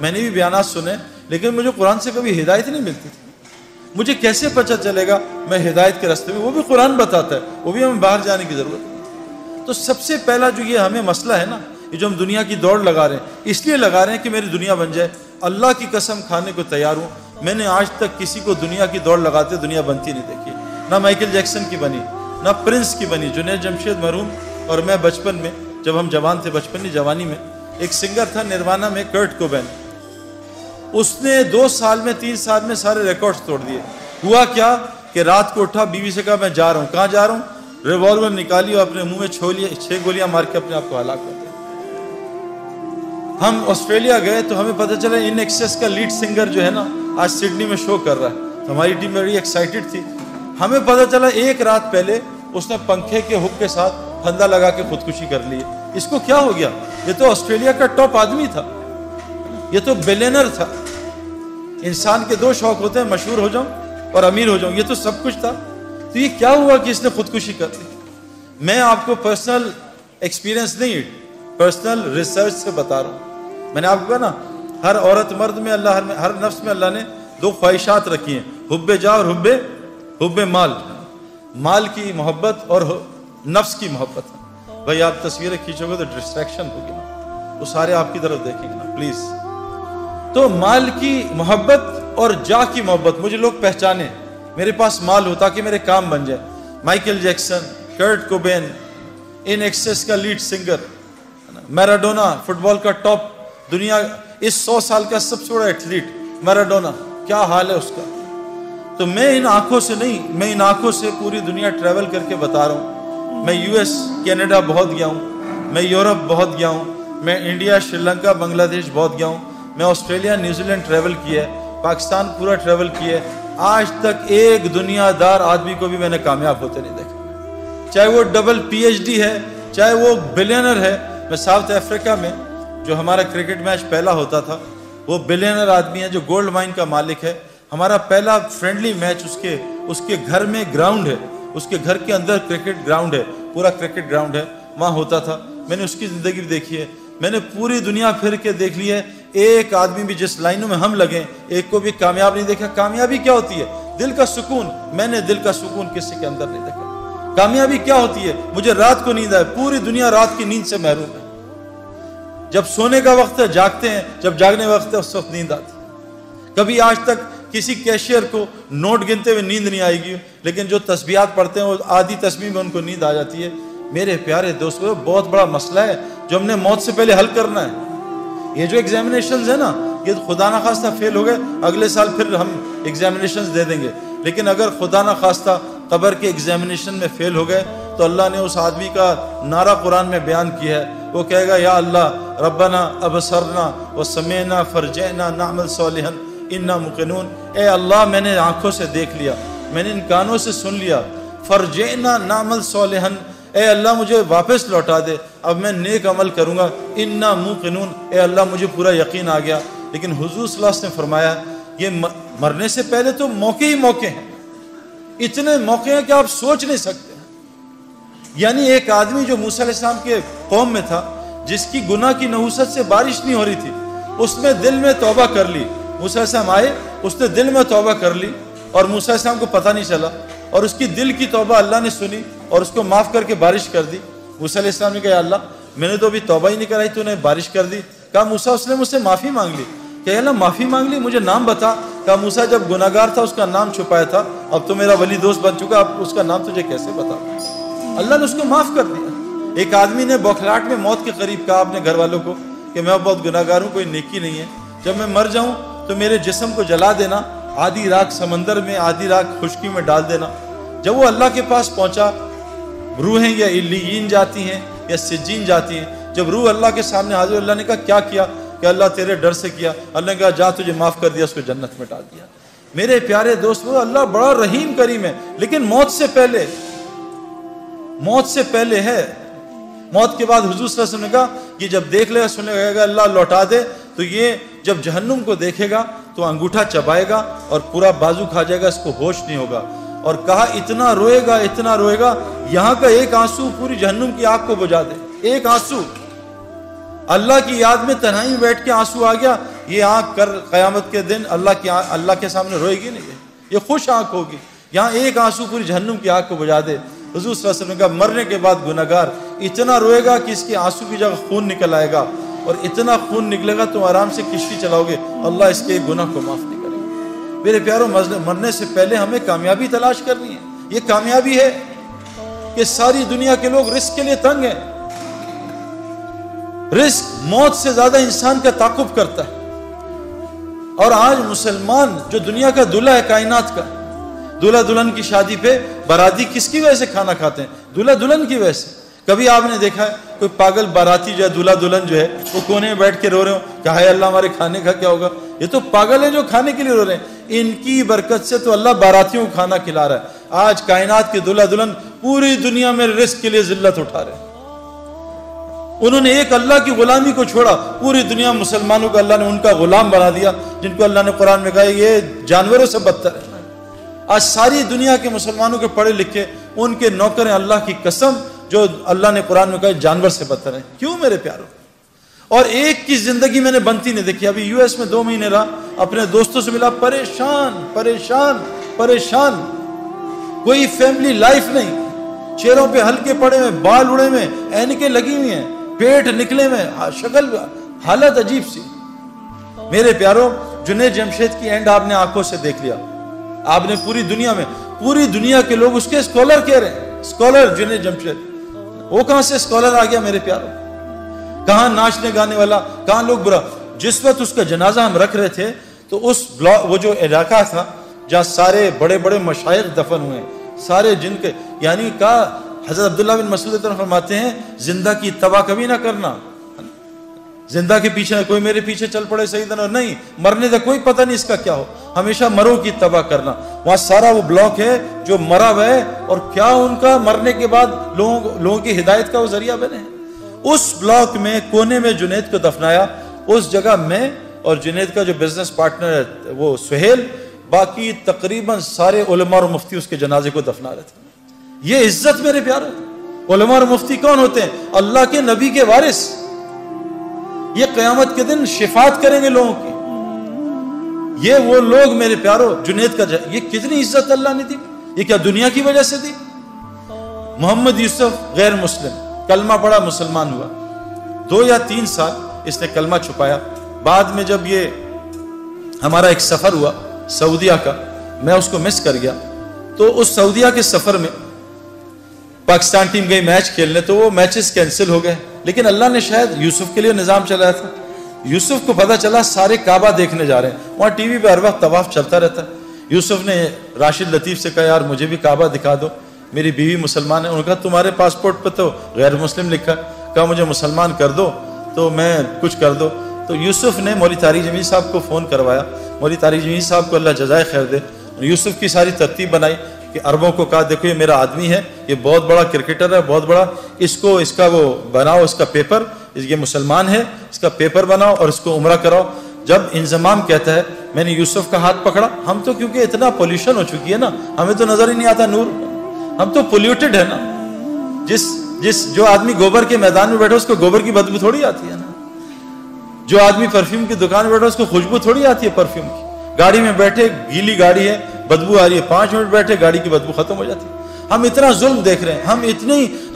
میں نے بھی بیانات سنے, لیکن مجھے قرآن سے کبھی ہدایت نہیں ملتی تھی. مجھے کیسے پتہ چلے گا میں ہدایت کے راستے میں؟ وہ بھی قرآن بتاتا ہے, وہ بھی ہمیں باہر جانے کی ضرورت ہے. تو سب سے پہلا جو یہ ہمیں مسئلہ ہے نا, یہ جو ہم دنیا کی دوڑ لگا رہے ہیں, اس لیے لگا رہے ہیں کہ میری دنیا بن جائے. اللہ کی قسم کھانے کو تیار ہوں, میں نے آج تک کسی کو دنیا کی دوڑ لگاتے دنیا بنتی نہیں دیکھی. نہ مائیکل جیکسن کی بنی, نہ پرنس کی بنی. جنید جمشید مرحوم اور میں بچپن میں, جب ہم جوان تھے, بچپن نہیں جوانی میں, ایک سنگر تھا نروانا میں, کرٹ کوبین. اس نے 2 سال میں 3 سال میں سارے ریکارڈز توڑ دیے. ہوا کیا کہ رات کو اٹھا, بیوی سے کہا میں جا رہا ہوں. کہاں جا رہا ہوں؟ ریوالور نکالی اور اپنے منہ میں 6 گولیاں مار کے اپنے آپ کو ہلاک کر دیا. ہم آسٹریلیا گئے تو ہمیں پتہ چلا ان ایکسیس کا لیڈ سنگر جو ہے نا آج سڈنی میں شو کر رہا ہے. تو ہماری ٹیم بڑی ایکسائٹڈ تھی. ہمیں پتہ چلا 1 رات پہلے اس نے پنکھے کے ہک کے ساتھ پھندا لگا کے خودکشی کر لی. اس کو کیا ہو گیا؟ یہ تو آسٹریلیا کا ٹاپ آدمی تھا, یہ تو بلینر تھا. انسان کے 2 شوق ہوتے ہیں, مشہور ہو جاؤں اور امیر ہو جاؤں. یہ تو سب کچھ تھا. تو یہ کیا ہوا کہ اس نے خودکشی کر لی؟ میں آپ کو پرسنل ایکسپیرینس نہیں, پرسنل ریسرچ سے بتا رہا ہوں. میں نے آپ کو کہا نا, ہر عورت مرد میں اللہ, ہر نفس میں اللہ نے 2 خواہشات رکھی ہیں, حب جا اور حب مال. مال کی محبت اور نفس کی محبت. بھائی آپ تصویریں کھینچو گے تو ڈسٹریکشن ہوگی نا, وہ سارے آپ کی طرف دیکھیں گے نا پلیز. تو مال کی محبت اور جا کی محبت. مجھے لوگ پہچانے, میرے پاس مال ہو تاکہ میرے کام بن جائے. مائیکل جیکسن, کرٹ کوبین, ان ایکسیس کا لیڈ سنگر, میراڈونا فٹ بال کا ٹاپ, دنیا اس 100 سال کا سب سے بڑا ایتھلیٹ میراڈونا, کیا حال ہے اس کا. تو میں ان آنکھوں سے نہیں, میں ان آنکھوں سے پوری دنیا ٹریول کر کے بتا رہا ہوں. میں US کینیڈا بہت گیا ہوں, میں یورپ بہت گیا ہوں, میں انڈیا, شری لنکا, بنگلہ دیش بہت گیا ہوں, میں آسٹریلیا, نیوزی لینڈ ٹریول کیا ہے, پاکستان پورا ٹریول کیا ہے. آج تک ایک دنیا دار آدمی کو بھی میں نے کامیاب ہوتے نہیں دیکھا, چاہے وہ ڈبل PhD ہے, چاہے وہ بلینر ہے. میں ساؤتھ افریقہ میں جو ہمارا کرکٹ میچ پہلا ہوتا تھا, وہ بلینر آدمی ہے جو گولڈ مائن کا مالک ہے. ہمارا پہلا فرینڈلی میچ اس کے گھر میں گراؤنڈ ہے, اس کے گھر کے اندر کرکٹ گراؤنڈ ہے, پورا کرکٹ گراؤنڈ ہے, وہاں ہوتا تھا. میں نے اس کی زندگی بھی دیکھی ہے. میں نے پوری دنیا پھر کے دیکھ لی ہے, ایک آدمی بھی جس لائنوں میں ہم لگیں ایک کو بھی کامیاب نہیں دیکھا. کامیابی کیا ہوتی ہے؟ دل کا سکون. میں نے دل کا سکون کسی کے اندر نہیں دیکھا. کامیابی کیا ہوتی ہے؟ مجھے رات کو نیند آئے. پوری دنیا رات کی نیند سے محروم ہے. جب سونے کا وقت ہے جاگتے ہیں, جب جاگنے کا وقت ہے اس وقت نیند آتی. کبھی آج تک کسی کیشیئر کو نوٹ گنتے ہوئے نیند نہیں آئے گی, لیکن جو تسبیحات پڑھتے ہیں وہ آدھی تسبیح میں ان کو نیند آ جاتی ہے. میرے پیارے دوستو, بہت بڑا مسئلہ ہے جو ہم نے موت سے پہلے حل کرنا ہے. یہ جو ایگزامینیشنز ہے نا, یہ خدا نخواستہ فیل ہو گئے, اگلے سال پھر ہم ایگزامینیشنز دے دیں گے. لیکن اگر خدا نخواستہ قبر کے ایگزامینیشن میں فیل ہو گئے تو اللہ نے اس آدمی کا نعرہ قرآن میں بیان کیا ہے. وہ کہے گا یا اللہ ربنا ابصرنا وسمعنا فرجعنا نعمل صالحا انا موقنون. اے اللہ میں نے آنکھوں سے دیکھ لیا, میں نے ان کانوں سے سن لیا, فرجعنا نعمل صالحا, اے اللہ مجھے واپس لوٹا دے, اب میں نیک عمل کروں گا. انا موقنون, اے اللہ مجھے پورا یقین آ گیا. لیکن حضور صلی اللہ علیہ وسلم نے فرمایا یہ مرنے سے پہلے تو موقع ہی موقع ہیں, اتنے موقع ہیں کہ آپ سوچ نہیں سکتے. یعنی ایک آدمی جو موسیٰ علیہ السلام کے قوم میں تھا, جس کی گناہ کی نحوست سے بارش نہیں ہو رہی تھی, اس نے دل میں توبہ کر لی. موسیٰ علیہ السلام آئے, اس نے دل میں توبہ کر لی اور موسیٰ علیہ السلام کو پتہ نہیں چلا, اور اس کی دل کی توبہ اللہ نے سنی اور اس کو معاف کر کے بارش کر دی. موسیٰ علیہ السلام نے کہا اللہ میں نے تو ابھی توبہ ہی نہیں کرائی, تو نے بارش کر دی. کہا موسیٰ, اس نے مجھ سے معافی مانگ لی. کہ اللہ معافی مانگ لی, مجھے نام بتا. کہا موسیٰ جب گناہگار تھا اس کا نام چھپایا تھا, اب تو میرا ولی دوست بن چکا, اب اس کا نام تجھے کیسے بتا. اللہ نے اس کو معاف کر دیا. ایک آدمی نے بوکھلاہٹ میں موت کے قریب کہا اپنے گھر والوں کو کہ میں بہت گناہگار ہوں, کوئی نیکی نہیں ہے, جب میں مر جاؤں تو میرے جسم کو جلا دینا, آدھی رات سمندر میں آدھی رات خشکی میں ڈال دینا. جب وہ اللہ کے پاس پہنچا, روحیں یا علیین جاتی ہیں یا سجین جاتی ہیں. جب روح اللہ کے سامنے حاضر, اللہ نے کہا کیا کیا؟ کہ اللہ تیرے ڈر سے کیا. اللہ نے کہا جا تجھے معاف کر دیا, اس کو جنت میں ڈال دیا. میرے پیارے دوست, وہ اللہ بڑا رحیم کریم ہے, لیکن موت سے پہلے ہے. موت کے بعد حضور صلی اللہ علیہ وسلم نے کہا کہ جب دیکھ لے گا, سنے گا اللہ لوٹا دے, تو یہ جب جہنم کو دیکھے گا تو انگوٹھا چبائے گا اور پورا بازو کھا جائے گا, اس کو ہوش نہیں ہوگا. اور کہا اتنا روئے گا, یہاں کا ایک آنسو پوری جہنم کی آگ کو بجھا دے. ایک آنسو. اللہ کی یاد میں تنہائی میں بیٹھ کے آنسو آ گیا، یہ آنکھ کر قیامت کے دن اللہ کے سامنے روئے گی نہیں، یہ خوش آنکھ ہوگی۔ یہاں ایک آنسو پوری جہنم کی آنکھ کو بجھا دے۔ حضور صلی اللہ علیہ وسلم نے کہا مرنے کے بعد گناہگار اتنا روئے گا کہ اس کی آنسو کی جگہ خون نکل آئے گا، اور اتنا خون نکلے گا تم آرام سے کشتی چلاؤ گے، اللہ اس کے گناہ کو معاف نہیں کرے گا۔ میرے پیاروں، مرنے سے پہلے ہمیں کامیابی تلاش کرنی ہے۔ یہ کامیابی ہے کہ ساری دنیا کے لوگ رزق کے لیے تنگ ہیں۔ رزق موت سے زیادہ انسان کا تعاقب کرتا ہے، اور آج مسلمان جو دنیا کا دلہا ہے کائنات کا، دلہا دلہن کی شادی پہ باراتی کس کی وجہ سے کھانا کھاتے ہیں؟ دلہا دلہن کی وجہ سے۔ کبھی آپ نے دیکھا ہے کوئی پاگل باراتی جو ہے، دلہا دلہن جو ہے، وہ کونے میں بیٹھ کے رو رہے ہو کہ ہائے اللہ ہمارے کھانے کا کیا ہوگا؟ یہ تو پاگل ہیں جو کھانے کے لیے رو رہے ہیں۔ ان کی برکت سے تو اللہ باراتیوں کو کھانا کھلا رہا ہے۔ آج کائنات کے دلہا دلہن پوری دنیا میں رزق کے لیے ذلت اٹھا رہے ہیں۔ انہوں نے ایک اللہ کی غلامی کو چھوڑا، پوری دنیا مسلمانوں کو اللہ نے ان کا غلام بنا دیا، جن کو اللہ نے قرآن میں کہا یہ جانوروں سے بدتر ہے۔ آج ساری دنیا کے مسلمانوں کے پڑھے لکھے ان کے نوکر ہیں، اللہ کی قسم، جو اللہ نے قرآن میں کہا جانور سے بدتر ہیں۔ کیوں میرے پیاروں؟ اور ایک کی زندگی میں نے بنتی نہیں دیکھی۔ ابھی US میں 2 مہینے رہا، اپنے دوستوں سے ملا، پریشان پریشان پریشان، کوئی فیملی لائف نہیں، چہروں پہ ہلکے پڑے ہوئے، بال اڑے ہوئے، اینکیں لگی ہوئی ہیں، پیٹ نکلے ہوئے، شکل حالت عجیب سی۔ میرے پیاروں، جنید جمشید کی اینڈ آپ نے آنکھوں سے دیکھ لیا۔ آپ نے پوری دنیا کے لوگ اس کے اسکالر کہہ رہے ہیں، اسکالر جنید جمشید۔ وہ کہاں سے اسکالر آ گیا میرے پیاروں؟ کہاں ناچنے گانے والا، کہاں لوگ برا۔ جس وقت اس کا جنازہ ہم رکھ رہے تھے تو اس وہ جو علاقہ تھا جہاں سارے بڑے بڑے مشائخ دفن ہوئے، سارے جن کے، یعنی کہا حضرت عبداللہ بن مسعود فرماتے ہیں زندہ کی اتباع کبھی نہ کرنا، زندہ کے پیچھے کوئی میرے پیچھے چل پڑے سیدنا، نہیں، مرنے کا کوئی پتہ نہیں اس کا کیا ہو، ہمیشہ مرو کی اتباع کرنا۔ وہاں سارا وہ بلاک ہے جو مرا ہوا ہے، اور کیا ان کا مرنے کے بعد لوگوں کی ہدایت کا وہ ذریعہ بنے ہیں۔ اس بلاک میں کونے میں جنید کو دفنایا، اس جگہ میں اور جنید کا جو بزنس پارٹنر ہے وہ سہیل، باقی تقریباً سارے علماء اور مفتی اس کے جنازے کو دفنا رہے تھے۔ یہ عزت میرے پیارے، علماء اور مفتی کون ہوتے ہیں؟ اللہ کے نبی کے وارث۔ یہ قیامت کے دن شفاعت کریں گے لوگوں کی۔ یہ وہ لوگ میرے پیارو، جنید کا یہ کتنی عزت اللہ نے دی، یہ کیا دنیا کی وجہ سے دی؟ محمد یوسف غیر مسلم، کلمہ پڑھا، مسلمان ہوا، 2 یا 3 سال اس نے کلمہ چھپایا۔ بعد میں جب یہ ہمارا ایک سفر ہوا سعودیہ کا، میں اس کو مس کر گیا، تو اس سعودیہ کے سفر میں پاکستان ٹیم گئی میچ کھیلنے، تو وہ میچز کینسل ہو گئے، لیکن اللہ نے شاید یوسف کے لیے نظام چلایا تھا۔ یوسف کو پتہ چلا سارے کعبہ دیکھنے جا رہے ہیں، وہاں ٹی وی پہ ہر وقت طواف چلتا رہتا ہے۔ یوسف نے راشد لطیف سے کہا یار مجھے بھی کعبہ دکھا دو، میری بیوی مسلمان ہے۔ انہوں نے کہا تمہارے پاسپورٹ پہ تو غیر مسلم لکھا ہے، کہا مجھے مسلمان کر دو تو میں کچھ کر دو۔ تو یوسف نے مولوی طارق جمیل صاحب کو فون کروایا، مولوی طارق جمیل صاحب کو اللہ جزائے خیر دے، یوسف کی ساری ترتیب بنائی کہ عربوں کو کہا دیکھو یہ میرا آدمی ہے، یہ بہت بڑا کرکٹر ہے، بہت بڑا، اس کا وہ بناؤ، اس کا پیپر، یہ مسلمان ہے، اس کا پیپر بناؤ اور اس کو عمرہ کراؤ۔ جب انضمام کہتا ہے میں نے یوسف کا ہاتھ پکڑا، ہم تو کیونکہ اتنا پولیوشن ہو چکی ہے نا، ہمیں تو نظر ہی نہیں آتا نور، ہم تو پولیوٹڈ ہے نا۔ جو آدمی گوبر کے میدان میں بیٹھا اس کو گوبر کی بدبو تھوڑی آتی ہے نا، جو آدمی پرفیوم کی دکان میں بیٹھا اس کو خوشبو تھوڑی آتی ہے پرفیوم کی۔ گاڑی میں بیٹھے، گیلی گاڑی ہے، بدبو آ رہی ہے، 5 منٹ بیٹھے گاڑی کی بدبو ختم ہو جاتی ہے۔ ہم اتنا ظلم دیکھ رہے ہیں،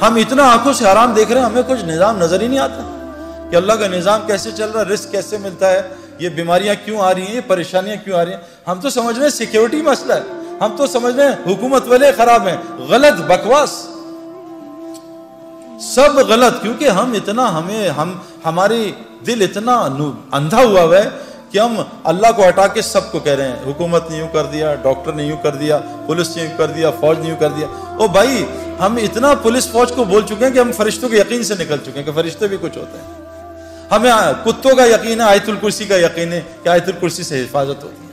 ہم اتنا آنکھوں سے حرام دیکھ رہے ہیں، ہمیں کچھ نظام نظر ہی نہیں آتا کہ اللہ کا نظام کیسے چل رہا ہے، رزق کیسے ملتا ہے، یہ بیماریاں کیوں آ رہی ہیں، یہ پریشانیاں کیوں آ رہی ہیں۔ ہم تو سمجھ رہے ہیں سیکیورٹی مسئلہ ہے، ہم تو سمجھ رہے ہیں حکومت والے خراب ہیں، غلط، بکواس، سب غلط، کیونکہ ہماری دل اتنا اندھا ہوا ہے کہ ہم اللہ کو ہٹا کے سب کو کہہ رہے ہیں حکومت نے یوں کر دیا، ڈاکٹر نے یوں کر دیا، پولیس نے یوں کر دیا، فوج نے یوں کر دیا۔ او بھائی ہم اتنا پولیس فوج کو بول چکے ہیں کہ ہم فرشتوں کے یقین سے نکل چکے ہیں کہ فرشتے بھی کچھ ہوتے ہیں۔ ہمیں کتوں کا یقین ہے، آیت الکرسی کا یقین ہے کہ آیت الکرسی سے حفاظت ہوتی ہے۔